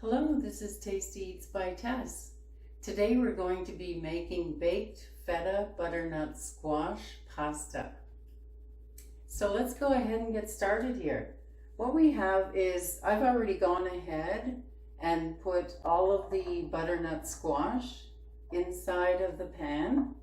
Hello, this is Tasty Eats by Tess. Today we're going to be making baked feta butternut squash pasta. So let's go ahead and get started here. What we have is, I've already gone ahead and put all of the butternut squash inside of the pan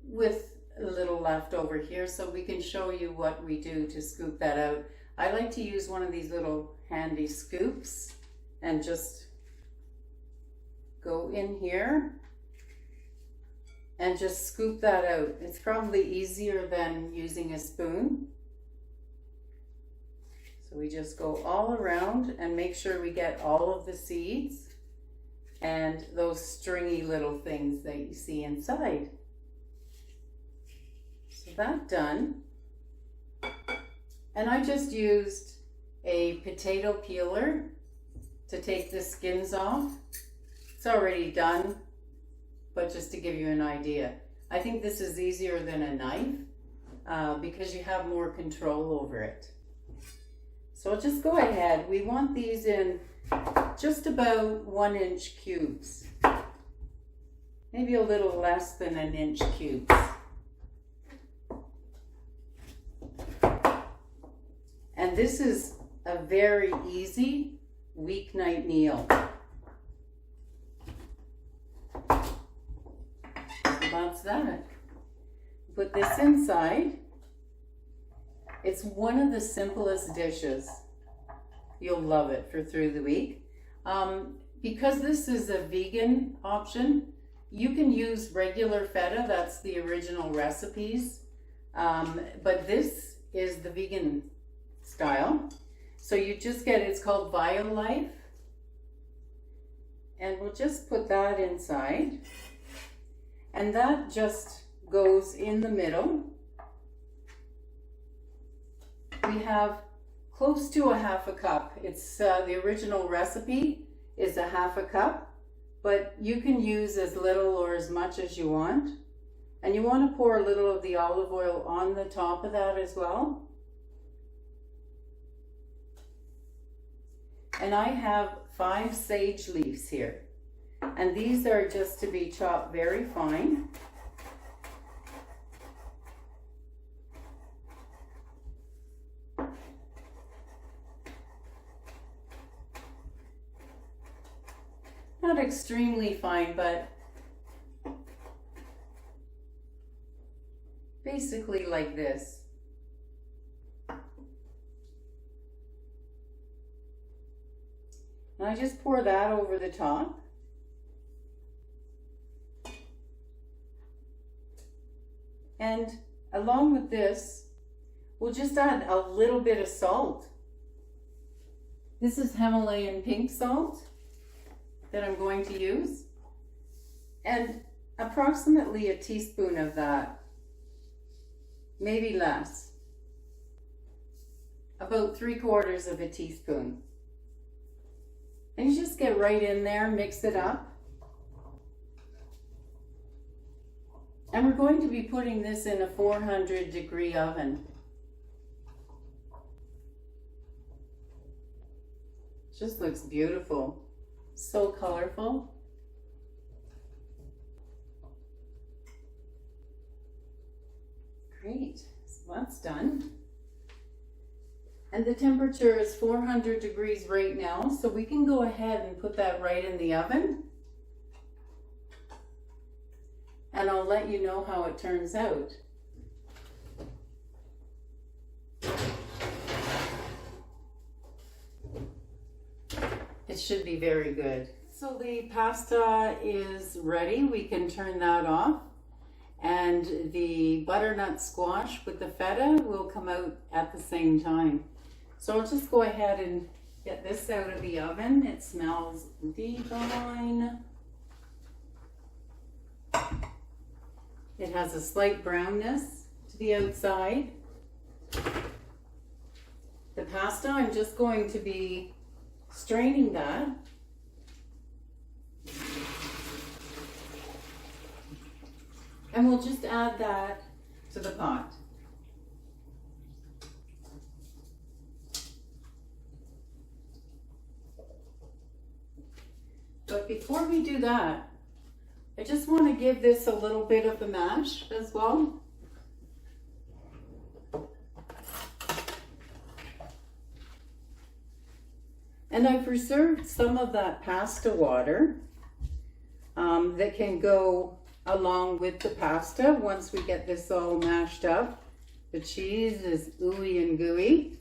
with a little left over here, so we can show you what we do to scoop that out. I like to use one of these little handy scoops and just go in here and just scoop that out. It's probably easier than using a spoon. So we just go all around and make sure we get all of the seeds and those stringy little things that you see inside. So that's done. And I just used a potato peeler to take the skins off. It's already done, but just to give you an idea. I think this is easier than a knife because you have more control over it. So I'll just go ahead. We want these in just about 1-inch cubes. Maybe a little less than 1-inch cubes. And this is a very easy weeknight meal. So that's that. Put this inside. It's one of the simplest dishes. You'll love it for through the week. Because this is a vegan option, you can use regular feta. That's the original recipes. But this is the vegan style. So you just get, it's called Violife. And we'll just put that inside. And that just goes in the middle. We have close to a 1/2 cup. It's the original recipe is a 1/2 cup, but you can use as little or as much as you want. And you want to pour a little of the olive oil on the top of that as well. And I have 5 sage leaves here. And these are just to be chopped very fine. Not extremely fine, but basically like this. And I just pour that over the top. And along with this, we'll just add a little bit of salt. This is Himalayan pink salt that I'm going to use. And approximately a teaspoon of that, maybe less. About 3/4 of a teaspoon. And you just get right in there, mix it up. And we're going to be putting this in a 400-degree oven. Just looks beautiful. So colorful. Great, so that's done. And the temperature is 400 degrees right now, so we can go ahead and put that right in the oven. And I'll let you know how it turns out. It should be very good. So the pasta is ready. We can turn that off. And the butternut squash with the feta will come out at the same time. So I'll just go ahead and get this out of the oven. It smells divine. It has a slight brownness to the outside. The pasta, I'm just going to be straining that. And we'll just add that to the pot. But before we do that, I just want to give this a little bit of a mash as well. And I've reserved some of that pasta water that can go along with the pasta once we get this all mashed up. The cheese is ooey and gooey.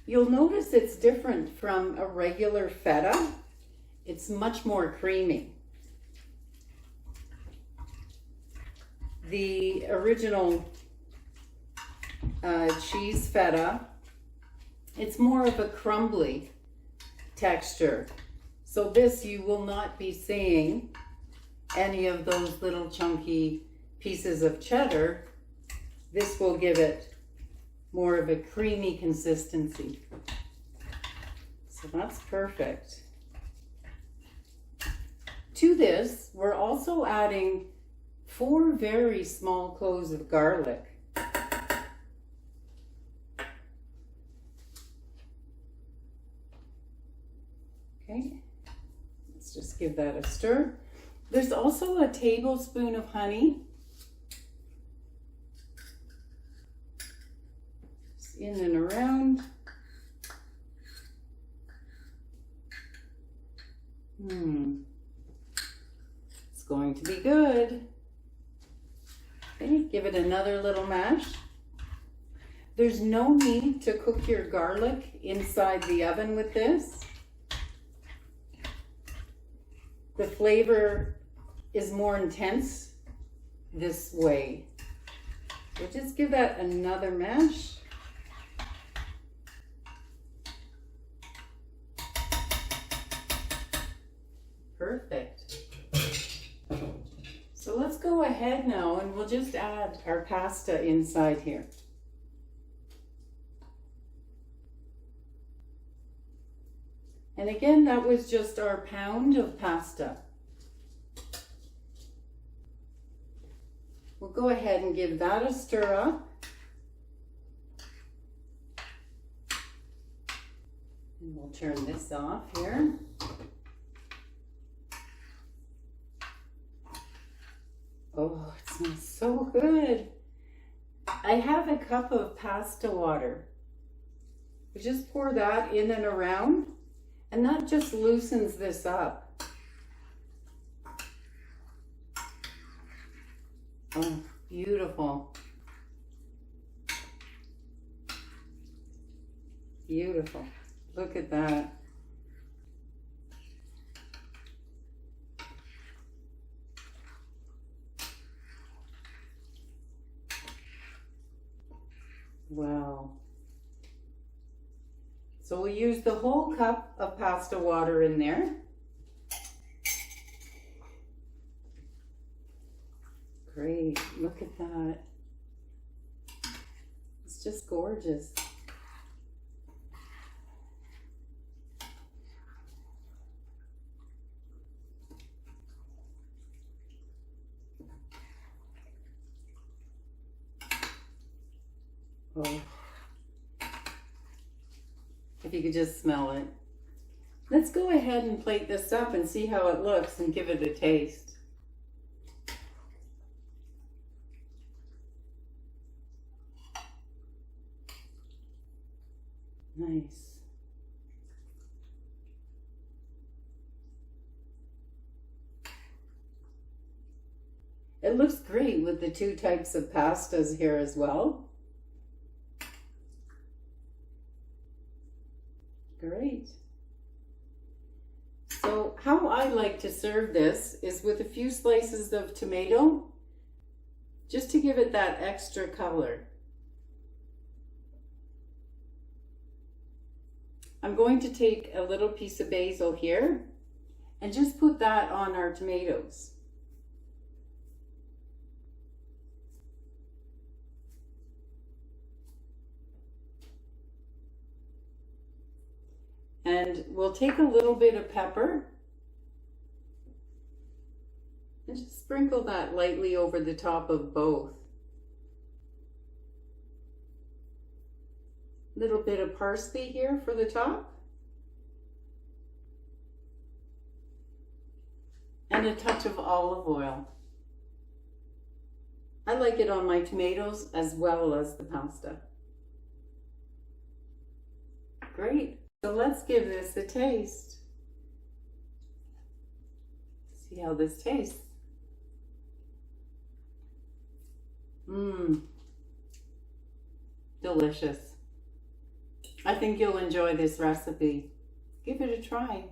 You'll notice it's different from a regular feta. It's much more creamy. The original cheese feta, it's more of a crumbly texture. So this, you will not be seeing any of those little chunky pieces of cheddar. This will give it more of a creamy consistency. So that's perfect. To this, we're also adding 4 very small cloves of garlic. Okay, let's just give that a stir. There's also a tablespoon of honey. Just in and around. It's going to be good. Okay, give it another little mash. There's no need to cook your garlic inside the oven with this. The flavor is more intense this way. So just give that another mash. Perfect. So let's go ahead now and we'll just add our pasta inside here. And again, that was just our pound of pasta. We'll go ahead and give that a stir up. And we'll turn this off here. Oh, it smells so good. I have a cup of pasta water. We just pour that in and around, and that just loosens this up. Oh, beautiful. Beautiful. Look at that. Wow. So we'll use the whole cup of pasta water in there. Great, look at that. It's just gorgeous. Oh. If you could just smell it. Let's go ahead and plate this up and see how it looks and give it a taste. Nice. It looks great with the 2 types of pastas here as well. Great. So how I like to serve this is with a few slices of tomato, just to give it that extra color. I'm going to take a little piece of basil here and just put that on our tomatoes. And we'll take a little bit of pepper and just sprinkle that lightly over the top of both. A little bit of parsley here for the top. and a touch of olive oil. I like it on my tomatoes as well as the pasta. Great. So let's give this a taste. See how this tastes. Mmm. Delicious. I think you'll enjoy this recipe. Give it a try.